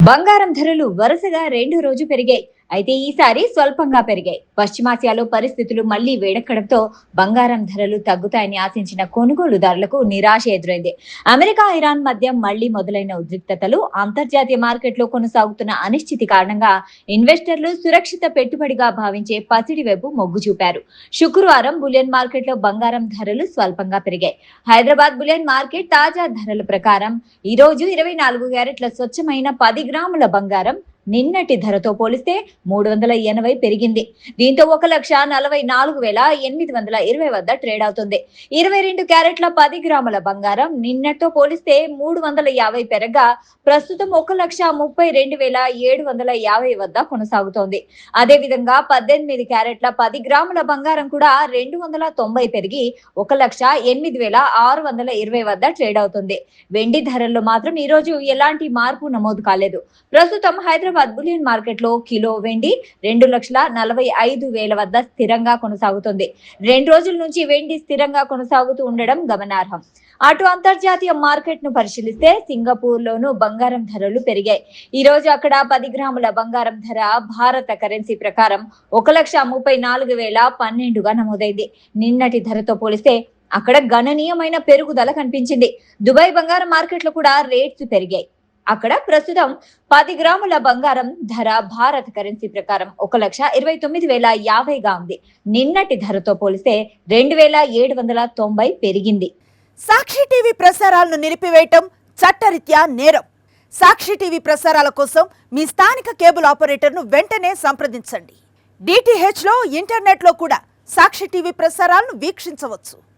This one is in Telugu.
బంగారం ధరలు వరుసగా రెండో రోజు పెరిగాయి. అయితే ఈసారి స్వల్పంగా పెరిగాయి. పశ్చిమాసియాలో పరిస్థితులు మళ్లీ వేడెక్కడంతో బంగారం ధరలు తగ్గుతాయని ఆశించిన కొనుగోలుదారులకు నిరాశ ఎదురైంది. అమెరికా, ఇరాన్ మధ్య మళ్లీ మొదలైన ఉద్రిక్తతలు, అంతర్జాతీయ మార్కెట్లో కొనసాగుతున్న అనిశ్చితి కారణంగా ఇన్వెస్టర్లు సురక్షిత పెట్టుబడిగా భావించే పసిడి వైపు మొగ్గు చూపారు. శుక్రవారం బులియన్ మార్కెట్లో బంగారం ధరలు స్వల్పంగా పెరిగాయి. హైదరాబాద్ బులియన్ మార్కెట్ తాజా ధరల ప్రకారం ఈ రోజు 24 క్యారెట్ల స్వచ్ఛమైన 10 గ్రాముల బంగారం నిన్నటి ధరతో పోలిస్తే 380 పెరిగింది. దీంతో 1,44,820 వద్ద ట్రేడ్ అవుతుంది. 22 క్యారెట్ల 10 గ్రాముల బంగారం నిన్నటితో పోలిస్తే 350 పెరగగా ప్రస్తుతం 1,32,750 వద్ద కొనసాగుతోంది. అదేవిధంగా 18 క్యారెట్ల 10 గ్రాముల బంగారం కూడా 290 పెరిగి 1,08,620 వద్ద ట్రేడ్ అవుతుంది. వెండి ధరల్లో మాత్రం ఈ రోజు ఎలాంటి మార్పు నమోదు కాలేదు. ప్రస్తుతం హైదరాబాద్ బులియన్ మార్కెట్ లో కిలో వెండి 2,45,000 వద్ద స్థిరంగా కొనసాగుతుంది. 2 రోజుల నుంచి వెండి స్థిరంగా కొనసాగుతూ ఉండడం గమనార్హం. అటు అంతర్జాతీయ మార్కెట్ ను పరిశీలిస్తే సింగపూర్ లోను బంగారం ధరలు పెరిగాయి. ఈ రోజు అక్కడ 10 గ్రాముల బంగారం ధర భారత కరెన్సీ ప్రకారం 1,34,012గా నమోదైంది. నిన్నటి ధరతో పోలిస్తే అక్కడ గణనీయమైన పెరుగుదల కనిపించింది. దుబాయ్ బంగారం మార్కెట్ లో కూడా రేట్స్ పెరిగాయి. అక్కడ ప్రస్తుతం 10 గ్రాముల బంగారం ధర భారత కరెన్సీ ప్రకారం 1,29,050గా ఉంది. నిన్నటి ధరతో పోలిస్తే 2,790 పెరిగింది. సాక్షి టీవీ ప్రసారాలను నిలిపివేయటం చట్టరీత్యా నేరం. సాక్షి టీవీ ప్రసారాల కోసం మీ స్థానిక కేబుల్ ఆపరేటర్ను వెంటనే సంప్రదించండి. DTH లో, ఇంటర్నెట్ లో కూడా సాక్షి టీవీ ప్రసారాలను వీక్షించవచ్చు.